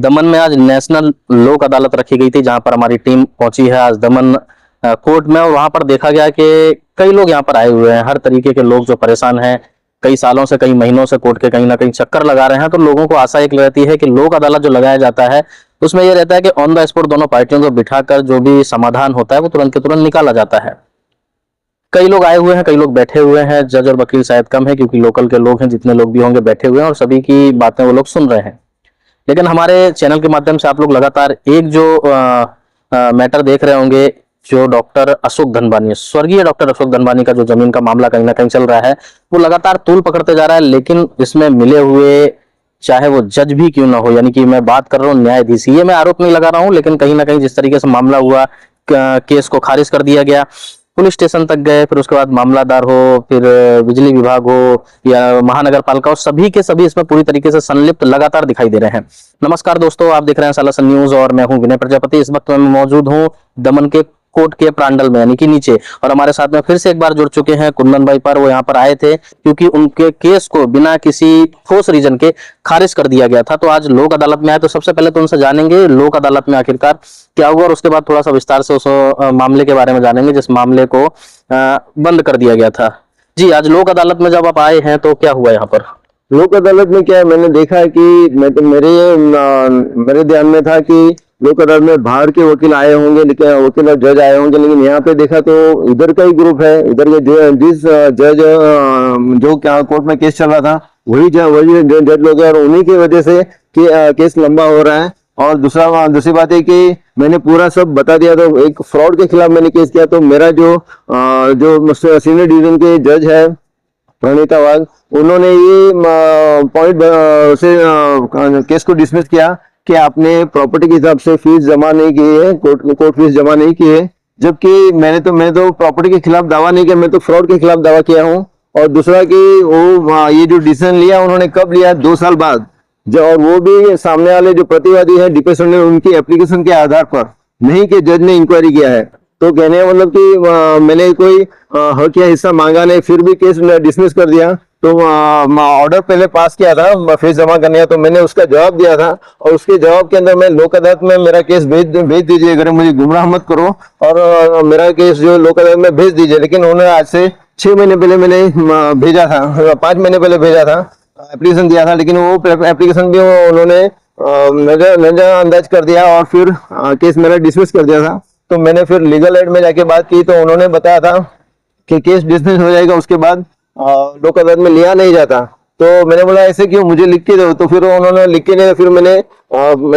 दमन में आज नेशनल लोक अदालत रखी गई थी, जहां पर हमारी टीम पहुंची है आज दमन कोर्ट में। और वहां पर देखा गया कि कई लोग यहाँ पर आए हुए हैं, हर तरीके के लोग जो परेशान हैं, कई सालों से, कई महीनों से कोर्ट के कहीं ना कहीं चक्कर लगा रहे हैं। तो लोगों को आशा एक रहती है कि लोक अदालत जो लगाया जाता है उसमें यह रहता है कि ऑन द स्पॉट दोनों पार्टियों को बिठाकर जो भी समाधान होता है वो तुरंत के तुरंत निकाला जाता है। कई लोग आए हुए हैं, कई लोग बैठे हुए हैं। जज और वकील शायद कम है, क्योंकि लोकल के लोग हैं, जितने लोग भी होंगे बैठे हुए हैं और सभी की बातें वो लोग सुन रहे हैं। लेकिन हमारे चैनल के माध्यम से आप लोग लगातार एक जो मैटर देख रहे होंगे, जो डॉक्टर अशोक धनवानी, स्वर्गीय डॉक्टर अशोक धनवानी का जो जमीन का मामला कहीं ना कहीं चल रहा है, वो लगातार तूल पकड़ते जा रहा है। लेकिन इसमें मिले हुए चाहे वो जज भी क्यों ना हो, यानी कि मैं बात कर रहा हूँ न्यायाधीश, ये मैं आरोप नहीं लगा रहा हूँ, लेकिन कहीं ना कहीं जिस तरीके से मामला हुआ, केस को खारिज कर दिया गया, पुलिस स्टेशन तक गए, फिर उसके बाद मामलादार हो, फिर बिजली विभाग हो या महानगर पालिका हो, सभी के सभी इसमें पूरी तरीके से संलिप्त लगातार दिखाई दे रहे हैं। नमस्कार दोस्तों, आप देख रहे हैं सालासन न्यूज और मैं हूं विनय प्रजापति। इस वक्त मैं मौजूद हूं दमन के कोर्ट के प्रांडल में, यानी कि नीचे। और हमारे साथ में फिर से एक बार जुड़ चुके हैं कुंदन भाई पर। वो यहाँ पर आए थे क्योंकि उनके केस को बिना किसी ठोस रीजन के खारिज कर दिया गया था। तो आज लोक अदालत में आए, तो सबसे पहले तो उनसे जानेंगे लोक अदालत में आखिरकार क्या हुआ, और उसके बाद थोड़ा सा विस्तार से उस मामले के बारे में जानेंगे जिस मामले को बंद कर दिया गया था। जी, आज लोक अदालत में जब आप आए हैं तो क्या हुआ यहाँ पर? लोक अदालत में क्या है, मैंने देखा है कि मेरे ध्यान में था कि लोक अदालत में बाहर के वकील आए होंगे, लेकिन वकील और जज आए होंगे, लेकिन यहाँ पे देखा तो इधर का ही ग्रुप है। इधर के जिस जज जो क्या कोर्ट में केस चल रहा था वही जज लोग हैं, और उन्हीं की वजह से केस लंबा हो रहा है। और दूसरी बात है कि मैंने पूरा सब बता दिया। तो एक फ्रॉड के खिलाफ मैंने केस किया, तो मेरा जो सीनियर डिवीजन के जज है प्रणीता वाघ, उन्होंने ये पॉइंट से केस को डिसमिस किया कि आपने प्रॉपर्टी के हिसाब से फीस जमा नहीं की है, कोर्ट फीस जमा नहीं की है। जबकि मैंने तो प्रॉपर्टी के खिलाफ दावा नहीं किया, मैं तो फ्रॉड के खिलाफ दावा किया हूँ। और दूसरा कि वो ये जो डिसीजन लिया उन्होंने कब लिया, 2 साल बाद, और वो भी सामने वाले जो प्रतिवादी है डिफेंस ने उनकी एप्लीकेशन के आधार पर, नहीं कि जज ने इंक्वायरी किया है। तो कहने का मतलब कि मैंने कोई हक या हिस्सा मांगा नहीं, फिर भी केस डिसमिस कर दिया। तो ऑर्डर पहले पास किया था फीस जमा करने का, तो मैंने उसका जवाब दिया था, और उसके जवाब के अंदर मैं लोक अदालत में मेरा केस भेज दीजिए, अगर मुझे गुमराह मत करो, और मेरा केस जो लोक अदालत में भेज दीजिए। लेकिन उन्होंने आज से 6 महीने पहले मैंने भेजा था, 5 महीने पहले भेजा था, एप्लीकेशन दिया था, लेकिन वो एप्लीकेशन भी उन्होंने नजरअंदाज कर दिया और फिर केस मेरा डिसमिस कर दिया था। तो मैंने फिर लीगल एड में जाके बात की, तो उन्होंने बताया था कि केस डिसमिस हो जाएगा, उसके बाद लोक अदालत में लिया नहीं जाता। तो मैंने बोला ऐसे क्यों, मुझे लिख के दो। तो फिर उन्होंने लिख के नहीं, फिर मैंने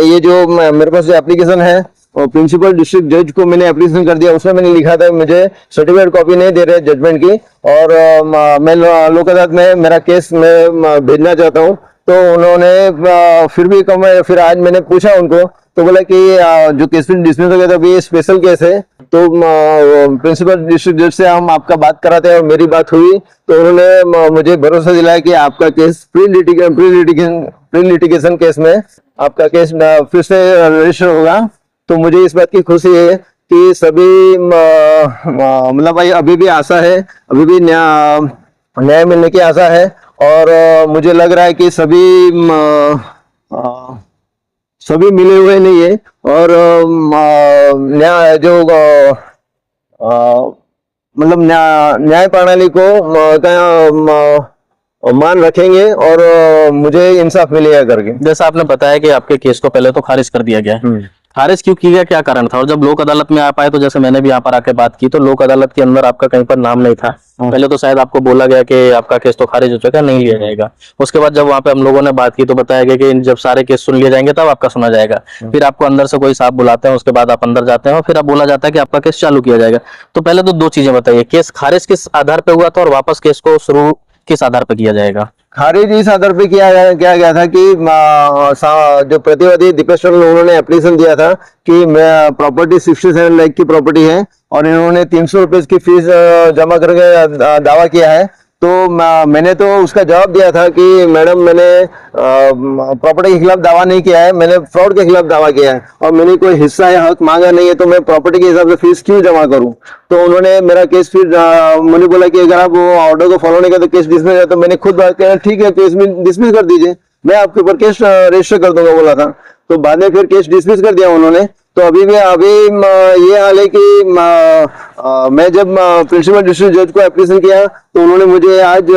ये जो मेरे पास जो एप्लीकेशन है और प्रिंसिपल डिस्ट्रिक्ट जज को मैंने एप्लीकेशन कर दिया, उसमें मैंने लिखा था मुझे सर्टिफिकेट कॉपी नहीं दे रहे जजमेंट की, और मैं लोक अदालत में मेरा केस मैं भेजना चाहता हूँ। तो उन्होंने फिर भी कम, फिर आज मैंने पूछा उनको, तो बोला कि जो केस डिसमिस हो गया था ये स्पेशल केस है, तो प्रिंसिपल डिस्ट्रिक्ट जज से हम आपका बात कराते हैं, और मेरी बात हुई। तो उन्होंने मुझे भरोसा दिलाया कि आपका केस प्री लिटिगेशन केस में आपका केस फिर से रजिस्टर होगा। तो मुझे इस बात की खुशी है कि सभी मतलब भाई अभी भी आशा है, अभी भी न्याय मिलने की आशा है। और मुझे लग रहा है कि सभी मिले हुए नहीं है, और न्याय जो मतलब न्याय प्रणाली को मान रखेंगे, और मुझे इंसाफ मिलेगा करके। जैसा आपने बताया कि आपके केस को पहले तो खारिज कर दिया गया है, खारिज क्यों किया गया, क्या कारण था? और जब लोक अदालत में आ पाए, तो जैसे मैंने भी यहाँ पर आके बात की, तो लोक अदालत के अंदर आपका कहीं पर नाम नहीं था। पहले तो शायद आपको बोला गया कि आपका केस तो खारिज हो चुका है, नहीं लिया जाएगा। उसके बाद जब वहाँ पे हम लोगों ने बात की तो बताया गया कि जब सारे केस सुन लिए जाएंगे तब आपका सुना जाएगा। फिर आपको अंदर से कोई साहब बुलाते हैं, उसके बाद आप अंदर जाते हैं, और फिर आप बोला जाता है कि आपका केस चालू किया जाएगा। तो पहले तो 2 चीजें बताइए, केस खारिज किस आधार पर हुआ था और वापस केस को शुरू किस आधार पर किया जाएगा? खारिज इस आधार पे किया गया था कि जो प्रतिवादी दीपेश उन्होंने एप्लीकेशन दिया था कि मैं प्रॉपर्टी 67 लाख की प्रॉपर्टी है, और इन्होंने 300 रुपए की फीस जमा करके दावा किया है। तो मैंने तो उसका जवाब दिया था कि मैडम मैंने प्रॉपर्टी के खिलाफ दावा नहीं किया है, मैंने फ्रॉड के खिलाफ दावा किया है, और मैंने कोई हिस्सा या हक मांगा नहीं है, तो मैं प्रॉपर्टी के हिसाब से फीस क्यों जमा करूं। तो उन्होंने मेरा केस फिर मुझे बोला कि अगर आप वो ऑर्डर को फॉलो नहीं करते तो केस डिसमिस है। तो मैंने खुद बात किया, ठीक है केस डिसमिस कर दीजिए, मैं आपके ऊपर केस रजिस्टर कर दूंगा बोला था। तो बाद में फिर केस डिसमिस कर दिया उन्होंने। तो अभी ये हाल है कि मैं जब प्रिंसिपल डिस्ट्रिक्ट जज को एप्लीकेशन किया तो उन्होंने मुझे आज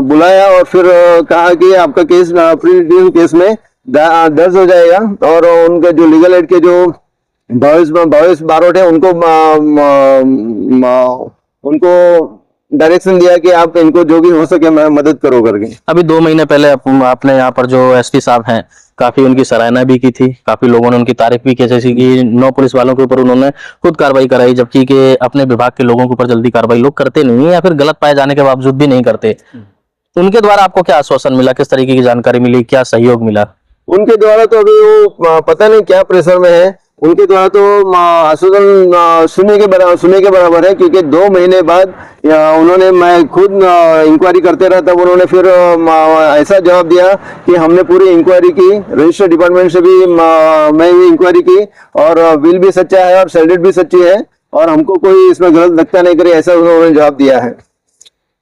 बुलाया और फिर कहा कि आपका केस प्री केस में दर्ज हो जाएगा और उनके जो लीगल एड के जो भावेश बारोट है उनको डायरेक्शन दिया कि आप इनको जो भी हो सके मैं मदद करो करके। अभी 2 महीने पहले आपने यहाँ पर जो एसपी साहब हैं काफी उनकी सराहना भी की थी, काफी लोगों ने उनकी तारीफ भी की, जैसे कि 9 पुलिस वालों के ऊपर उन्होंने खुद कार्रवाई कराई, जबकि के अपने विभाग के लोगों के ऊपर जल्दी कार्रवाई लोग करते नहीं है या फिर गलत पाए जाने के बावजूद भी नहीं करते। उनके द्वारा आपको क्या आश्वासन मिला, किस तरीके की जानकारी मिली, क्या सहयोग मिला? उनके द्वारा तो अभी वो पता नहीं क्या प्रेशर में है। उनके द्वारा तो आश्वासन सुनने के बराबर है, क्योंकि 2 महीने बाद उन्होंने, मैं खुद इंक्वायरी करते रहा तब उन्होंने फिर ऐसा जवाब दिया कि हमने पूरी इंक्वायरी की, रजिस्टर डिपार्टमेंट से भी मैं भी इंक्वायरी की और बिल भी सच्चा है और सैलरी भी सच्ची है और हमको कोई इसमें गलत लगता नहीं करे, ऐसा उन्होंने जवाब दिया है।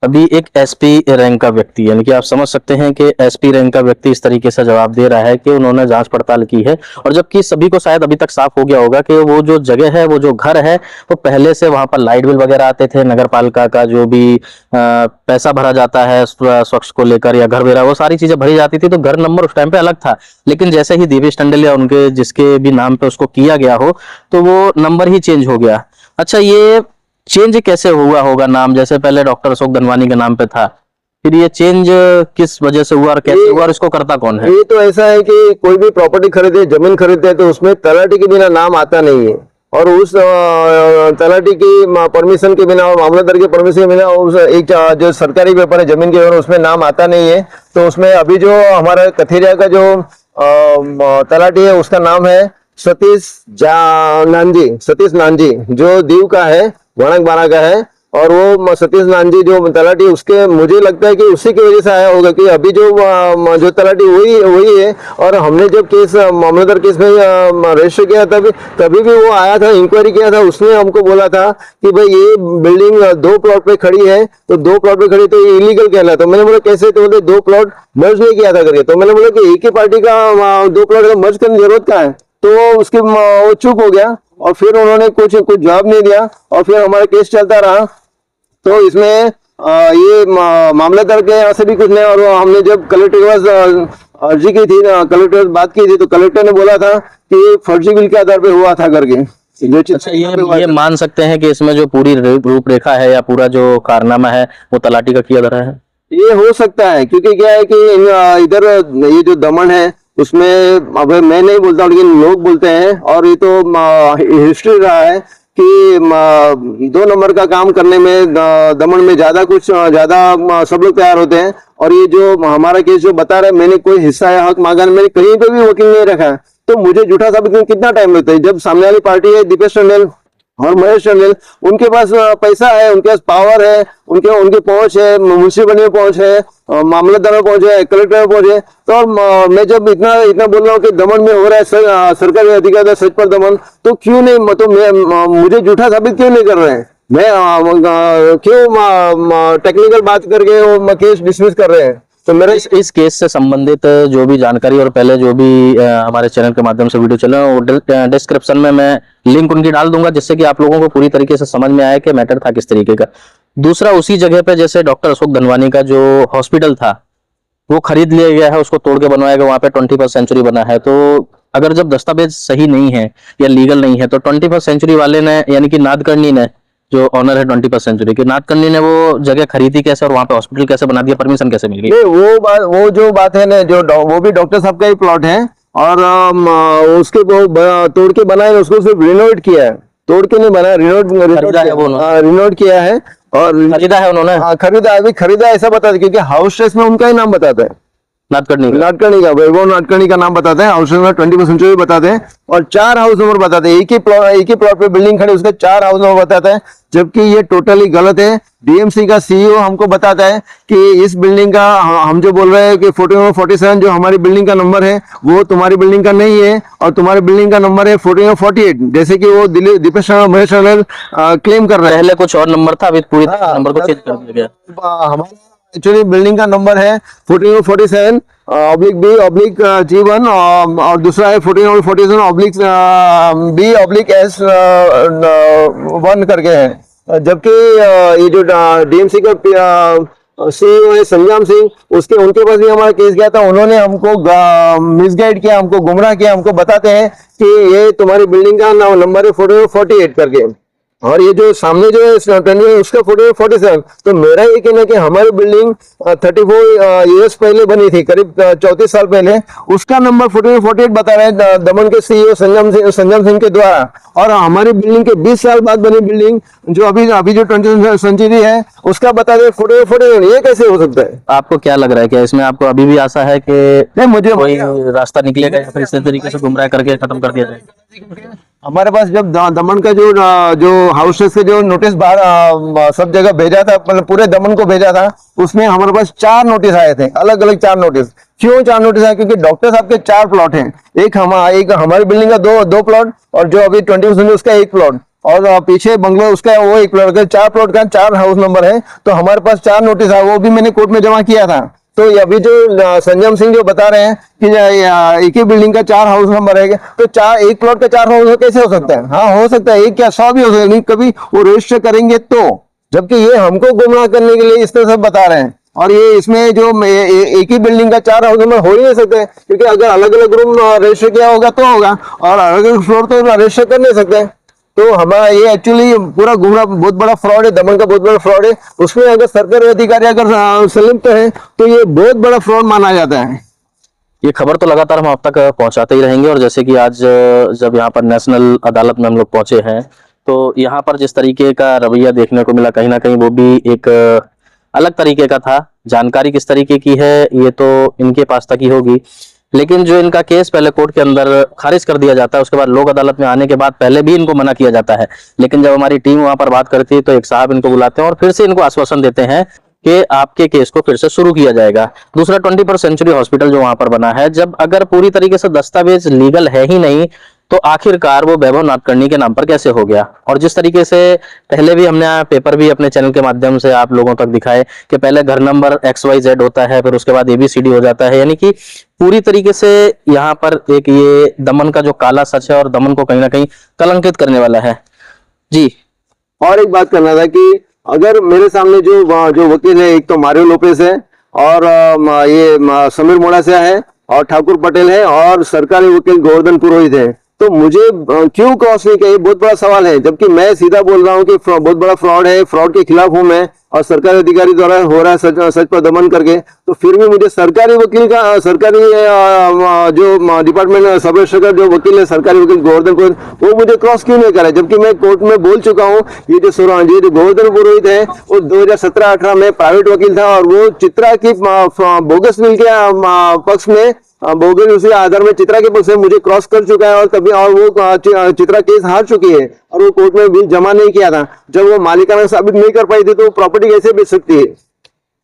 अभी एक एसपी रैंक का व्यक्ति, यानी कि आप समझ सकते हैं कि एसपी रैंक का व्यक्ति इस तरीके से जवाब दे रहा है कि उन्होंने जांच पड़ताल की है, और जबकि सभी को शायद अभी तक साफ हो गया होगा कि वो जो जगह है, वो जो घर है, वो पहले से वहां पर लाइट बिल वगैरह आते थे, नगर पालिका का जो भी पैसा भरा जाता है स्वच्छ को लेकर या घर वगैरह, वो सारी चीजें भरी जाती थी, तो घर नंबर उस टाइम पे अलग था। लेकिन जैसे ही देवेश टंडन या उनके जिसके भी नाम पे उसको किया गया हो, तो वो नंबर ही चेंज हो गया। अच्छा, ये चेंज कैसे हुआ होगा नाम? जैसे पहले डॉक्टर अशोक धनवानी के नाम पे था, फिर ये चेंज किस वजह से हुआ और कैसे हुआ और इसको करता कौन है? ये तो ऐसा है कि कोई भी प्रॉपर्टी खरीदे, जमीन खरीदते हैं तो उसमें तलाटी के बिना नाम आता नहीं है, और उस तलाटी की परमिशन के बिना और मामलतदार की परमिशन के बिना उस एक जो सरकारी पेपर है जमीन के, उसमें नाम आता नहीं है। तो उसमें अभी जो हमारा कथेरिया का जो तलाटी है उसका नाम है सतीश नानजी, जो दीव का है, वणक बारा का है, और वो सतीश नानजी जो तलाटी, उसके मुझे लगता है कि उसी की वजह से आया होगा कि अभी जो तलाटी वही है। और हमने जब केस मामलेदार केस में रजिस्टर किया तभी भी वो आया था, इंक्वायरी किया था, उसने हमको बोला था कि भाई ये बिल्डिंग 2 प्लॉट पे खड़ी है, तो 2 प्लॉट पे खड़ी तो ये इलीगल कहलाता। तो मैंने बोला कैसे? तो बोले 2 प्लॉट मर्ज नहीं किया था करके। तो मैंने बोला कि एक ही पार्टी का 2 प्लॉट मर्ज करने की जरूरत क्या है? तो उसके वो चुप हो गया और फिर उन्होंने कुछ जवाब नहीं दिया और फिर हमारा केस चलता रहा। तो इसमें ये मामलेदार के यहाँ से भी कुछ नहीं, और हमने जब कलेक्टर के पास अर्जी की थी, कलेक्टर बात की थी, तो कलेक्टर ने बोला था कि फर्जी बिल के आधार पे हुआ था करके। अच्छा, ये मान सकते हैं कि इसमें जो पूरी रूपरेखा है या पूरा जो कारनामा है वो तलाटी का किया जा रहा है? ये हो सकता है, क्योंकि क्या है कि इधर ये जो दमन है उसमें, अब मैं नहीं बोलता हूँ लेकिन लोग बोलते हैं, और ये तो हिस्ट्री रहा है कि 2 नंबर का काम करने में दमन में ज्यादा सब लोग तैयार होते हैं। और ये जो हमारा केस जो बता रहा है, मैंने कोई हिस्सा या हक मांगा, मैंने कहीं पे भी वकील नहीं रखा है, तो मुझे झूठा साबित करने कितना टाइम लगता है? जब सामने वाली पार्टी है दीपेश टंडन और महेश टंडन, उनके पास पैसा है, उनके पास पावर है, उनकी पहुंच है, म्युनिसिपल में पहुंच है, मामलतदार में पहुंच है, कलेक्टर में पहुंच है। तो मैं जब इतना बोल रहा हूँ कि दमन में हो रहा है सरकारी अधिकारी सच पर दमन, तो क्यों नहीं, तो मुझे झूठा साबित क्यों नहीं कर रहे हैं? मैं क्यों टेक्निकल बात करके वो केस डिसमिस कर रहे हैं? तो मेरे इस केस से संबंधित जो भी जानकारी और पहले जो भी हमारे चैनल के माध्यम से वीडियो चले, वो डिस्क्रिप्शन में मैं लिंक उनकी डाल दूंगा, जिससे कि आप लोगों को पूरी तरीके से समझ में आए कि मैटर था किस तरीके का। दूसरा, उसी जगह पे जैसे डॉक्टर अशोक धनवानी का जो हॉस्पिटल था वो खरीद लिया गया है, उसको तोड़ के बनवाया गया, वहां पे 21st सेंचुरी बना है। तो अगर जब दस्तावेज सही नहीं है या लीगल नहीं है, तो 21st सेंचुरी वाले ने, यानी कि नादकर्णी ने, जो ऑनर है 21st सेंचुरी के, नादकर्णी ने वो जगह खरीदी कैसे और वहां पे हॉस्पिटल कैसे बना दिया, परमिशन कैसे मिल गई? वो जो बात है ना, वो भी डॉक्टर साहब का ही प्लॉट है, और उसके तोड़ के बनाए, उसको सिर्फ रिनोवेट किया है, तोड़ के नहीं बनाया, रिनोवेट किया है और खरीदा है उन्होंने। खरीदा ऐसा बता दे, क्योंकि हाउस ट्रेस में उनका ही नाम बताता है, नादकर्णी का, वैभव नादकर्णी का नाम बताते हैं, हाउस नंबर 21st सेंचुरी बताते हैं, और 4 हाउस नंबर बताते हैं। एक ही प्लॉट पे बिल्डिंग खड़ी, उसके 4 हाउस नंबर बताते हैं, जबकि ये टोटली गलत है। डीएमसी का सीईओ हमको बताता है कि इस बिल्डिंग का, हम जो बोल रहे हैं कि 47 जो हमारी बिल्डिंग का नंबर है वो तुम्हारी बिल्डिंग का नहीं है, और तुम्हारी बिल्डिंग का नंबर है 48, जैसे कि वो दीपेश शर्मा महेश क्लेम कर रहे हैं। पहले कुछ और नंबर था, अभी पूरी नंबर को चेंज कर दिया गया। हमारा एक्चुअली बिल्डिंग का नंबर है 1447 /B /G1 और दूसरा है 1447 /B /S 1 करके है। जबकि ये जो डीएमसी का सीईओ है संजाम सिंह, उनके पास भी हमारा केस गया था। उन्होंने हमको मिसगाइड किया, हमको गुमराह किया। हमको बताते हैं कि ये तुम्हारी बिल्डिंग का नंबर है 48 करके, और ये जो सामने जो है उसका 47। तो मेरा ये कहना है कि हमारी बिल्डिंग 34 ईयर्स पहले बनी थी, करीब 34 साल पहले, उसका नंबर 48 बता रहे हैं दमन के सीईओ संजम सिंह के द्वारा। और हमारी बिल्डिंग के 20 साल बाद बनी बिल्डिंग जो अभी जो 20th सेंचुरी है उसका बता रहे 48। ये कैसे हो सकता है? आपको क्या लग रहा है, क्या इसमें आपको अभी भी आशा है कि नहीं, मुझे कोई रास्ता निकलेगा या फिर इस तरीके से गुमराह करके खत्म कर दिया जाए? हमारे पास जब दमन का जो हाउसेस से जो नोटिस बाहर सब जगह भेजा था, मतलब पूरे दमन को भेजा था, उसमें हमारे पास 4 नोटिस आए थे, अलग अलग 4 नोटिस। क्यों 4 नोटिस आए? क्योंकि डॉक्टर साहब के 4 प्लॉट हैं, एक हमारी बिल्डिंग का दो प्लॉट, और जो अभी 20% उसका 1 प्लॉट, और पीछे बंगलो उसका वो 1 प्लॉट का, 4 प्लॉट का 4 हाउस नंबर है। तो हमारे पास 4 नोटिस आया, वो भी मैंने कोर्ट में जमा किया था। तो अभी जो संजम सिंह जो बता रहे हैं कि एक ही बिल्डिंग का 4 हाउस नंबर है, तो 1 प्लॉट का 4 हाउस कैसे हो सकता है? हाँ, हो सकता है, एक क्या 100 भी हो सकता है, कभी वो रजिस्टर करेंगे तो। जबकि ये हमको गुमराह करने के लिए इस तरह से बता रहे हैं। और ये इसमें जो एक ही बिल्डिंग का 4 हाउस नंबर हो ही नहीं सकते, क्योंकि अगर अलग अलग रूम रजिस्टर किया होगा तो होगा, और अलग अलग फ्लोर तो रजिस्टर कर नहीं सकते। तो हमारा ये एक्चुअली पूरा गुमराह बहुत बड़ा फ्रॉड है, दमन का बहुत बड़ा फ्रॉड है। उसमें अगर सरकारी अधिकारी अगर संलिप्त है तो ये बहुत बड़ा फ्रॉड माना जाता है। ये खबर तो लगातार हम आप तक पहुंचाते ही रहेंगे, और जैसे कि आज जब यहाँ पर नेशनल अदालत में हम लोग पहुंचे हैं, तो यहाँ पर जिस तरीके का रवैया देखने को मिला, कहीं ना कहीं वो भी एक अलग तरीके का था। जानकारी किस तरीके की है ये तो इनके पास तक ही होगी, लेकिन जो इनका केस पहले कोर्ट के अंदर खारिज कर दिया जाता है, उसके बाद लोक अदालत में आने के बाद पहले भी इनको मना किया जाता है। लेकिन जब हमारी टीम वहां पर बात करती है तो एक साहब इनको बुलाते हैं और फिर से इनको आश्वासन देते हैं कि आपके केस को फिर से शुरू किया जाएगा। दूसरा 21st सेंचुरी हॉस्पिटल जो वहां पर बना है, जब अगर पूरी तरीके से दस्तावेज लीगल है ही नहीं, तो आखिरकार वो वैभव नाथकर्णी के नाम पर कैसे हो गया? और जिस तरीके से पहले भी हमने पेपर भी अपने चैनल के माध्यम से आप लोगों तक दिखाए कि पहले घर नंबर XYZ होता है, फिर उसके बाद ABCD हो जाता है, यानी कि पूरी तरीके से यहाँ पर एक ये दमन का जो काला सच है और दमन को कहीं ना कहीं कलंकित करने वाला है। जी, और एक बात करना था कि अगर मेरे सामने जो वकील है, एक तो मारियो लोपेस है, और ये समीर मोड़ासिया है, और ठाकुर पटेल है, और सरकारी वकील गोवर्धन पुरोहित है, तो मुझे क्यों क्रॉस नहीं किया? ये बहुत बड़ा सवाल है। जबकि मैं सीधा बोल रहा हूँ कि बहुत बड़ा फ्रॉड है, फ्रॉड के खिलाफ हूं मैं, और सरकारी अधिकारी द्वारा हो रहा है सच पर दमन करके। तो फिर भी मुझे सरकारी वकील का जो डिपार्टमेंट सब रजिस्ट्रार जो वकील है, सरकारी वकील गोवर्धन पुरोहित, वो मुझे क्रॉस क्यों नहीं करे? जबकि मैं कोर्ट में बोल चुका हूँ, ये जो गोवर्धन पुरोहित है वो 2017-18 में प्राइवेट वकील था, और वो चित्रा की बोगस बिल के पक्ष में बोगस उसी आधार में चित्रा के पक्ष में मुझे क्रॉस कर चुका है, और तभी और वो चित्रा केस हार चुकी है, और वो कोर्ट में बिल जमा नहीं किया था। जब वो मालिकाना साबित नहीं कर पाई थी तो प्रॉपर्टी कैसे बेच सकती है?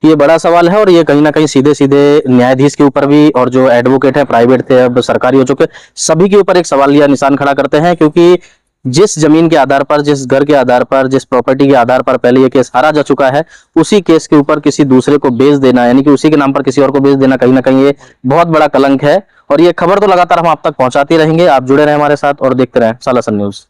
ये बड़ा सवाल है, और ये कहीं ना कहीं सीधे सीधे न्यायाधीश के ऊपर भी, और जो एडवोकेट है, प्राइवेट थे अब सरकारी हो चुके, सभी के ऊपर एक सवाल या निशान खड़ा करते हैं। क्योंकि जिस जमीन के आधार पर, जिस घर के आधार पर, जिस प्रॉपर्टी के आधार पर पहले ये केस हारा जा चुका है, उसी केस के ऊपर किसी दूसरे को बेच देना, यानी कि उसी के नाम पर किसी और को बेच देना, कहीं ना कहीं ये बहुत बड़ा कलंक है। और ये खबर तो लगातार हम आप तक पहुंचाते रहेंगे। आप जुड़े रहे हमारे साथ और देखते रहें सालासन न्यूज।